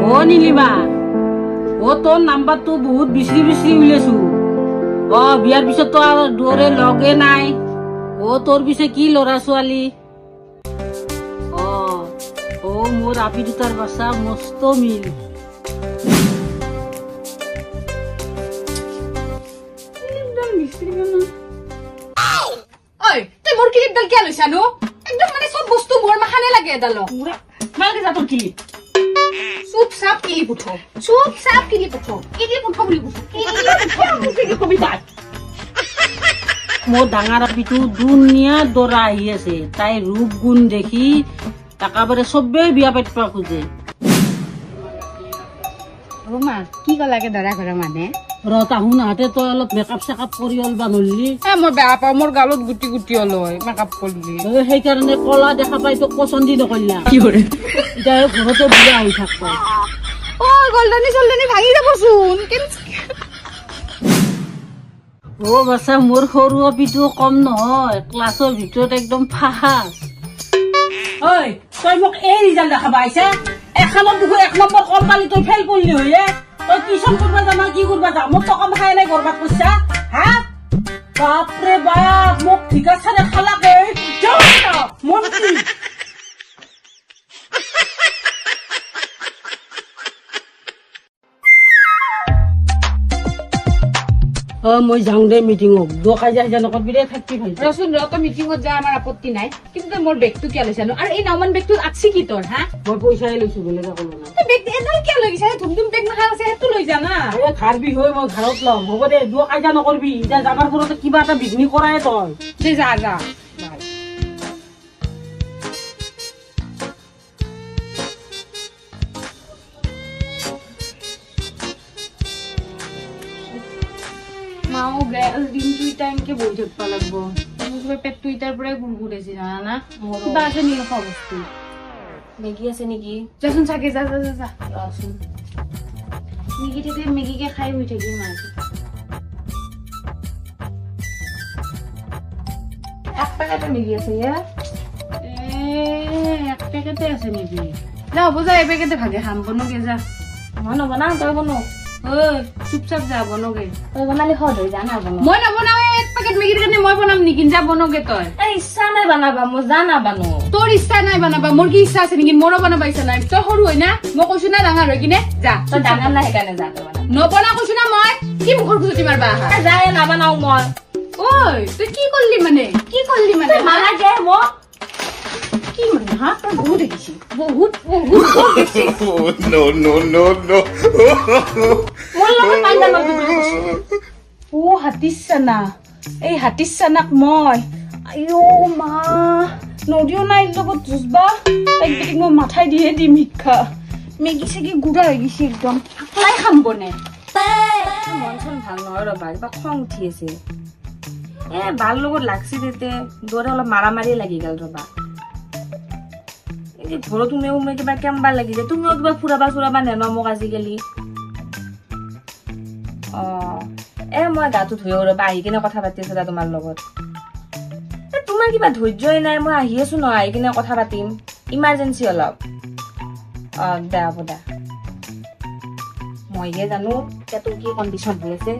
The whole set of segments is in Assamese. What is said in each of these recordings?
ও নীলিমা ও তোৰ নাম্বাৰটো বহুত বিচৰি বিচৰি উলিয়াইছো বিয়াৰ পিছত তো আৰ দূৰে লগে নাই ও তোৰ পিছে কি লড়া ছোৱালী ও মোর আপি দুটার বাসা মস্ত মিল ওই তুই মোর ক্লিপ ডাল কে লইছানো একদম মানে সব বস্তু মোর মাখানে লাগে এডাল মালকে যা তোর ক্লিপ চুপ চাপ ক্লিপ উঠো ক্লিপ উঠো বুলি বুঝো ক্লিপ কবিতা মোর ডাঙার আপিটো দুনিয়া দৌড়া আহি আছে তাই রূপ গুণ দেখি একেবারে সবে বিয়া পাতিবা খোঁজে মা কি কলাকে দৰা ঘৰ মানে তাহু নাহাতে তই অলপ মেকআপ চেকআপ কৰি অলবা নললি মোৰ বেয়া পাওঁ মোৰ গালত গুটি গুটি অলয় মেকআপ কৰিলি সেইকাৰণে কলা দেখা পাই তোক পচন্দি নকৰিলা এতিয়া ঘৰতো বিয়া হৈ থাকব গলদানি চলদানি ভাঙি যাবচোন বাচ্চা মোৰ সৰু আপিটো কম নহয় ক্লাছৰ ভিতৰত একদম ফাহাস তই মোক এই ৰিজাল্ট দেখাবা আহিছা এখানত দেখো 1 নম্বৰ কম পালি তই ফেল কৰিলি হয়ে তই টিউচন করবা জানা কি করবা যা মোক টকা খাই নাই গরবাত করছা হ্যাঁ বাপরে বাপ মোক ঠিক আছে রে খালাকে মন কি মই যাওঁ দে মিটিঙত দোকাই যাই জানকত বিৰে থাকি ভাল ৰচোন ৰ তো মিটিঙত যা আমাৰ আপত্তি নাই কিন্তু মোৰ বেগটো কিয় লৈছানো আৰু এই নামান বেগটো আছে কি তোৰ হা মই পইচাই লৈছো বেলেগ একো নাই তো বেগ এডাল কিয় লৈ গৈছা ধুমধুম বেগ নাখা আছে হেতু লৈ যা না এ ঘৰ বি হৈ মই ঘৰত লম হ'ব দে দোকাই যা নকৰবি যা যাবাৰ ঘৰতে কিবা এটা বিজনি কৰায় তই দে যা যা মাও গেল দিনটো টাইম কে বই থাকবা লাগবো মোৰ পেটটো ইটাৰ পৰাই গুৰগুৰাইছে জানা না কিবা আছে নি খোৱা বস্তু মেগী আছে নেকি যাচোন চাগে যা যা যা যাচোন মেগীতে মেগীকে খাই হৈ থাকি মাছ এক পেকেটে মেগী আছে এক পেকেটে আছে নেকি যা হ'ব যা এক পেকেটে ভাগে খাম বনোগে যা মই নবনাও তই বনো চুপচাপ যা বনোগে তই বনালি সদ হৈ যা না বনো মই নবনাও এক পেকেট মেগীৰ কাৰণে মই বনাম নেকি যা বনোগে তই ইচ্ছা নাই বনাবা মই জানা বানো তোৰ ইচ্ছা নাই বনাবা মোৰ কি ইচ্ছা আছে নেকি মোৰো বনাবা ইচ্ছা নাই তই সৰু হৈ না মই কৈছো না ডাঙৰ হৈ কিনে যা তই ডাঙৰ না সেইকাৰণে যা তই নবনা কৈছো না মই কি মুখৰ খুজতি মাৰবা যায় নাবনাও মই ঐ তই কি কৰিলি মানে মানা যে মই কি মানে হা তই বহুত দেখিছি বহুত no হাতিছানা এই হাতিছানাক মই আইও মা নদিও নাই লগত জুজবা তাইক দেখি মই মাথাই দিয়ে দি মিঠা মেগী চেগি গুড়া হৈ গৈছে একদম আকলাই খাম বনে মন চন ভাল নহয় ৰবা কিবা খং উঠি আছে বাৰ লগত লাগছি তেতে দৌৰে অলপ মাৰামাৰি লাগি গেল ৰবা ঘৰত তুমিও কিবা কেম্বা লাগি যায় তুমিও কিবা ফুৰাবা চুৰাবা নেন মোক আজিকালি মই গাটো ধুই ৰবা আহি কিনে কথা পাতি আছো তোমাৰ লগত তোমাৰ কিবা ধৈৰ্যই নাই মই আহি আছো নহয় আহি কিনে কথা পাতিম ইমাৰ্জেঞ্চি অলপ দে হ'ব দে মইহে জানো তোৰ কি কণ্ডিশ্যন হৈ আছে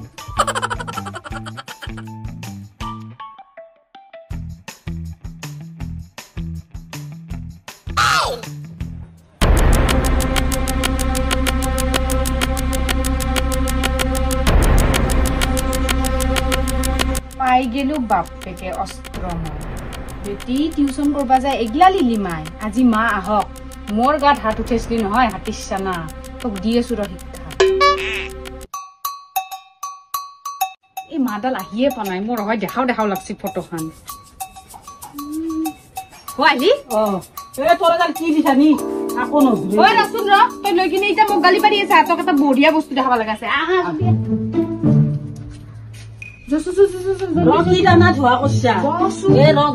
পাই গেলো বাপেকে অস্ত্ৰ বেটি টিউচন কৰবা যায় এগলা লিলিমাই আজি মা আহক মোৰ গাত হাত উঠাইছিলি নহয় হাতিছানা তোক দি আছো ৰ শিক্ষা এই মাডাল আহিয়ে পোৱা নাই মোৰ হয় দেখাও লাগছি ফটোখন আলি তোৰ কি দিছানি আকৌ নধৰি ৰচোন ৰ তই লৈ কিনে এতিয়া মোক গালি পাৰি আছা তোক এটা বঢ়িয়া বস্তু দেখাব লগা আছে আহা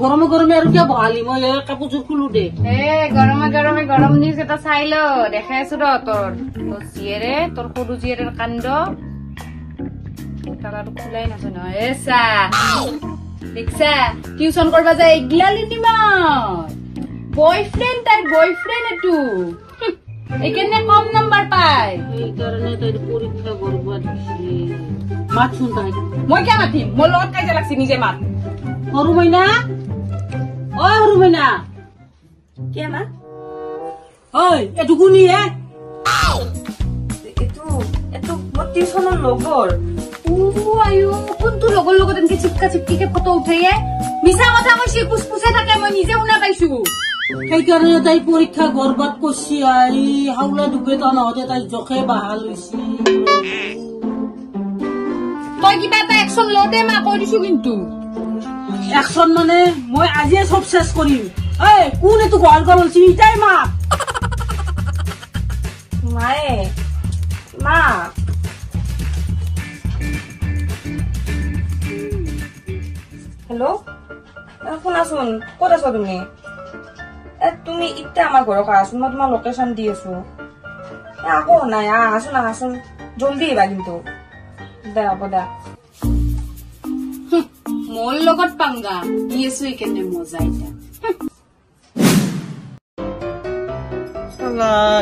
গৰমে গৰমে আৰু কিয় বহালি মই কাপোৰযোৰ খুলো দে গৰমে গৰম নিউজ এটা চাই ল দেখাই আছো ৰ তোৰ জীয়েৰে তোৰ সৰু জীয়েৰৰ কাণ্ড তালাটো খোলাই নাছে নহয় দেখছা টিউচন কৰবা যায় এগলা লিনিমা বয়ফ্ৰেণ্ড তাইৰ বয়ফ্ৰেণ্ড এটো এইকেনে কম নাম্বাৰ পায় এইকাৰণে তাইৰ পৰীক্ষা কৰিব দিছে মাতচোন তাই মই কিয় মাতিম মোৰ লগত কাজিয়া লাগছি নিজে মাত সৰু মইনা অ সৰু মইনা কিয় মা ঐ এইটো কোনি হে এইটো মোৰ টিউচনৰ লগৰ আয়ো কোনটো লগৰ লগত এনেকে চিপকা চিপকিকে ফটো উঠাইয়ে মিছা কথা কৈছি পুচপুচে থাকে মই নিজে শুনা পাইছো সেইকাৰণে তাই পৰীক্ষা বৰবাদ কৰিছি আই হাওলা দুবেতা নহতে তাই জখে বাহাল হৈছি তই কিবা এটা একশন লওঁতে মা কৈ দিছো কিন্তু একশন মানে মই আজিয়ে চব চেছ কৰিম ঐ কোন এইটো গল গল হৈছে ইটাই মা মায়ে মা হেল্ল' শুনাচোন ক'ত আছ তুমি তুমি এতিয়া আমাৰ ঘৰত আহাচোন মই তোমাৰ লোকেশ্যন দি আছো আকৌ নাই আহাচোন জলদি আহিবা কিন্তু দে হ'ব দে মোৰ লগত পাংগা দি আছো এইকেনে মজা এতিয়া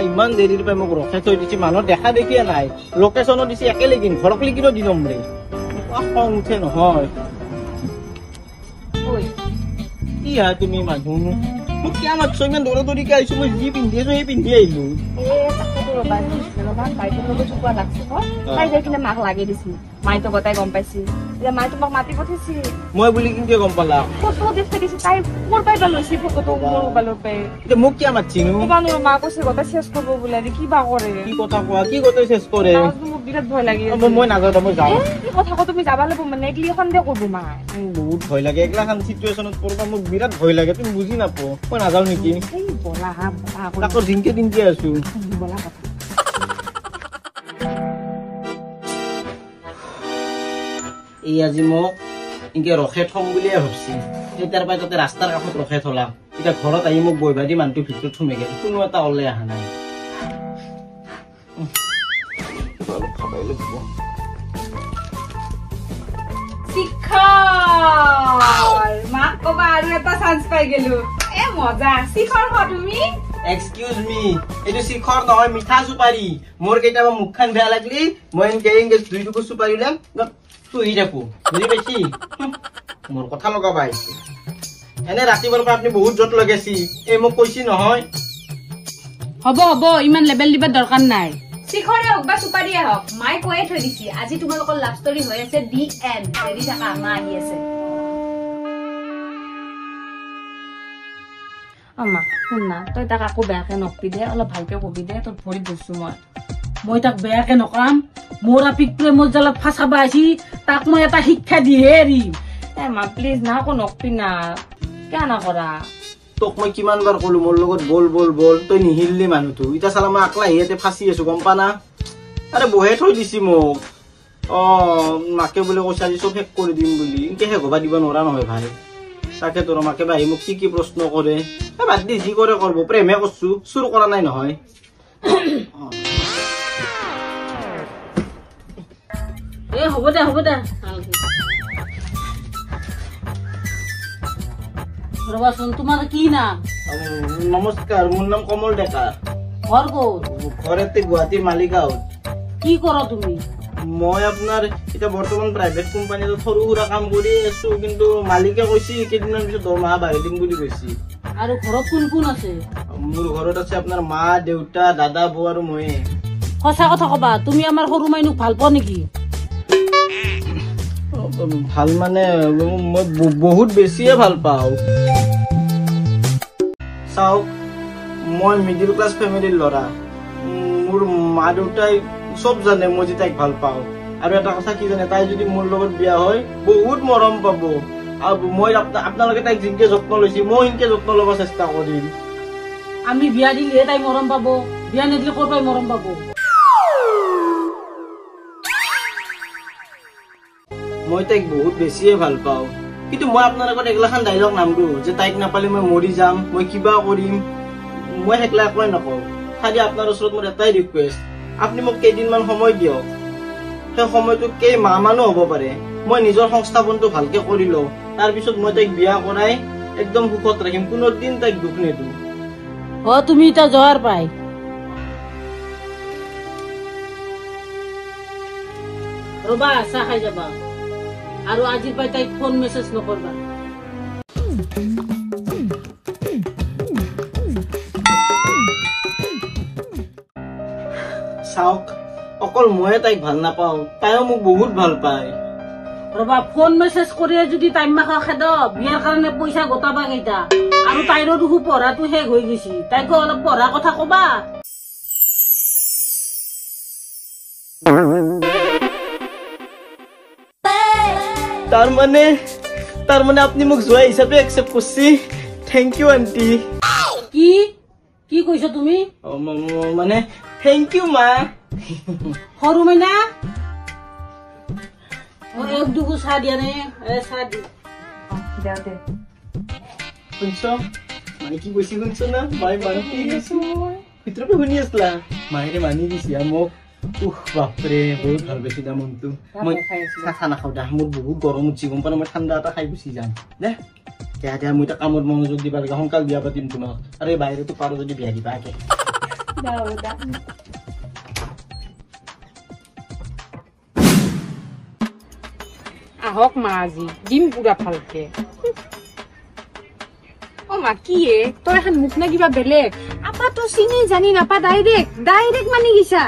ইমান দেৰিৰ পৰা মোক ৰখাই থৈ দিছে মানুহ দেখা দেখিয়ে নাই লোকেশ্যনো দিছে একেলগে ঘৰক লিখিনো দি ল'ম ৰে খং উঠে নহয় কি হা তুমি মানুহ মোক কিয় মাতছ ইমান দৌৰা দৌৰিকে আহিছো মই যি পিন্ধি আছো সেই পিন্ধি আহিলো মাক লাগি দিছিল মাই তো গতাই গম পাইছিল মাই তোমাক মাতি পঠাইছিল মই বুলি কেনেকে গম পালা ফটো দেখি দিছে তাই মোৰ পাই লৈছে ফটোটো মোৰ মোবাইলৰ পাই এতিয়া মোক কিয় মাতছিনো মা কৈছে গতাই চেছ কৰিব বোলে কিবা কৰে কি কথা কোৱা কি কথা চেছ কৰে মোক বিৰাট ভয় লাগে মই নাযাওঁ মই যাওঁ কি কথা ক তুমি যাব লাগিব মানে এগলি সন্দেহ কৰবো মাই বহুত ভয় লাগে এগলাখান চিটুৱেশ্যনত পৰবা মোক বিৰাট ভয় লাগে তুমি বুজি নাপাও মই নাযাওঁ নেকি তাকো দিনকে দিনকে আছো এই আজি মোক এনেকে ৰখাই থম বুলিয়ে ভাবছি তেতিয়াৰ পৰা তাতে ৰাস্তাৰ কাষত ৰখাই থলা এতিয়া ঘৰত আহি মোক বহিবা দি মানুহটো ভিতৰত সোমাই গেল কোনো এটা ওলাই অহা নাই খাবাই লাগিব মাক কবা আৰু এটা চান্স পাই গেলো এ মজা শিখৰ হ তুমি এক্সকিউজ মি এইটো শিখৰ নহয় মিঠা চুপাৰি মোৰ কেতিয়াবা মুখখন বেয়া লাগলি মই এনেকে দুই টুকুৰ চুপাৰি ল'ম চুহি থাকো বুজি পাইছি মোৰ কথা লগাবা আহিছে এনে ৰাতিপুৱাৰ পৰা আপুনি বহুত জত লগাইছি এই মোক কৈছি নহয় হ'ব ইমান লেবেল দিবা দৰকাৰ নাই শিখৰে হওক বা চুপাৰিয়ে হওক মাই কৈয়ে থৈ দিছি আজি তোমালোকৰ লাভ ষ্টৰী হৈ আছে দি এণ্ড হেৰি থাকা মা আহি আছে মা শুন না তই তাক আকৌ বেয়াকে নকবি দে অলপ ভালকে কবি দে তোৰ ভৰিত বস্তু মই তাক বেয়াকে নকাম মোৰ আপিক প্ৰেমৰ জালত ফাঁচাবা আছি তাক মই এটা শিক্ষা দিয়ে এৰিম এ মা প্লিজ না আকৌ নকবি না কিয় নকৰা তোক মই কিমান বাৰ কলো মোৰ লগত বল তই নিহিললি মানুহটো এতিয়া চালা মই আকলা ইয়াতে ফাঁচি আছো গম পা না আৰে বহে থৈ দিছি মোক মাকে বোলে কৈছে আজি চব শেষ কৰি দিম বুলি এনেকে শেষ হবা দিব নোৱাৰা নহয় ভাই তাকে তোৰ মাকে বাহি মোক কি প্ৰশ্ন কৰে বাদ দি যি কৰে কৰব প্ৰেমে কৰছো চুৰ কৰা নাই নহয় হ'ব দে ৰবাচোন তোমাৰ কি নাম নমস্কাৰ মোৰ নাম কমল ডেকা ঘৰ ক'ত ঘৰতে গুৱাহাটীৰ মালিগাঁৱত কি কৰা তুমি মই আপোনাৰ এতিয়া বৰ্তমান প্ৰাইভেট কোম্পানীত সৰু সুৰা কাম কৰি আছো কিন্তু মালিকে কৈছে কেইদিনমান পিছত দৰমহা বাঢ়ি দিম বুলি কৈছে আৰু ঘৰত কোন কোন আছে মোৰ ঘৰত আছে আপোনাৰ মা দেউতা দাদা বৌ আৰু ময়ে সঁচা কথা কবা তুমি আমাৰ সৰু মাইনুক ভাল পোৱা নেকি ভাল মানে মই বহুত বেছিয়ে ভাল পাওঁ চাওক মই মিডিল ক্লাছ ফেমিলিৰ ল'ৰা মোৰ মা দেউতাই চব জানে মই যে তাইক ভাল পাওঁ আৰু এটা কথা কি জানে তাই যদি মোৰ লগত বিয়া হয় বহুত মৰম পাব আৰু মই আপোনালোকে তাইক যেনেকে যত্ন লৈছে মই সেনেকে যত্ন ল'ব চেষ্টা কৰিম আমি বিয়া দিলেহে তাই মৰম পাব বিয়া নিদিলে ক'ৰ পৰাই মৰম পাব মই তাইক বহুত বেছিয়ে ভাল পাওঁ কিন্তু মই আপোনাৰ আগত এগলাখান ডাইলগ নামৰো যে তাইক নাপালে মই মৰি যাম মই কিবা কৰিম মই সেইগলা একোৱে নকওঁ খালি আপোনাৰ ওচৰত মোৰ এটাই ৰিকুৱেষ্ট আপুনি মোক কেইদিনমান সময় দিয়ক সেই সময়টো কেইমাহ মানো হ'ব পাৰে মই নিজৰ সংস্থাপনটো ভালকে কৰি লওঁ তাৰপিছত মই তাইক বিয়া কৰাই একদম সুখত ৰাখিম কোনোদিন তাইক দুখ নিদিওঁ তুমি এতিয়া যোৱাৰ পাই ৰবা চাহ খাই যাবা আৰু আজিৰ পৰা তাইক ফোন মেছেজ নকৰবা চাওক অকল ময়ে তাইক ভাল নাপাওঁ তাইও মোক বহুত ভাল পায় ৰবা ফোন মেছেজ কৰিয়ে যদি টাইম মাখা খেদ বিয়াৰ কাৰণে পইচা গোটাবা কেইটা আৰু তাইৰো দেখো পঢ়াটো শেষ হৈ গৈছে তাইকো অলপ পঢ়া কথা কবা তাৰ মানে আপুনি মোক জোৱাই হিচাপে একচেপ্ট কৰিছে থেংক ইউ আন্টি কি কি কৈছ তুমি মানে থেংক ইউ মা সৰু মাইনা এক দুগু চাহ দিয়া নে চাহ দি শুনছ মানে কি কৈছে শুনছ না মায়ে মানি দিছো ভিতৰতে শুনি আছিলা মায়ে মানি দিছে মোক বাপৰে বহুত ভাল পাইছো দা মনটো মই চাহ নাখাওঁ দা মোৰ বহুত গৰম উঠি গম পালে মই ঠাণ্ডা এটা খাই গুচি যাম দে দিয়া দিয়া মই এতিয়া কামত মনোযোগ দিবা লাগে সোনকালে বিয়া পাতিম তোমাক আৰু এই বাহিৰতো পাৰো যদি বিয়া দিবা আগে আহক মা আজি দিম পুৰা ভালকে অ মা কি তই এখন মুখ না কিবা বেলেগ আপা তো চিনি জানি নাপা ডাইৰেক্ট মানি গিছা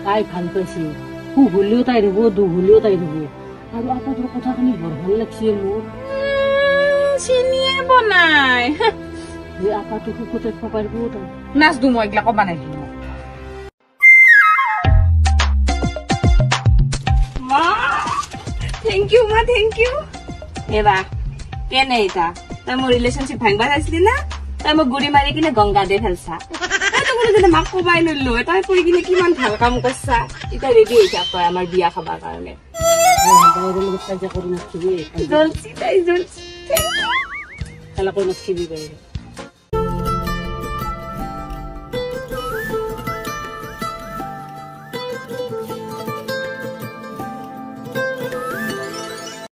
তাই ভাল পাইছে সু হলেও তাই ৰব দু হলেও তাই ৰব আৰু আপোনাৰ কথাখিনি বৰ ভাল লাগছে মোৰ চিনিয়ে বনাই যে আপাটো সুখতে খাব পাৰিব তাই নাচ দু মই এইগিলা কবা নাই Thank you, ma. Thank you. Eva, kene ita? Tay mo relationship bhangba chaisili na? Tay mo guri mari kine ganga de phelsa. Tay to kone jene mak kobai lollo. Tay kori kine kiman bhal kam korsa. Ita ready hoysa toy amar biya khabar karone. বাইরে লোক সাজা করে নাচিবি জলছি তাই জলছি। খেলা করে নাচিবি বাইরে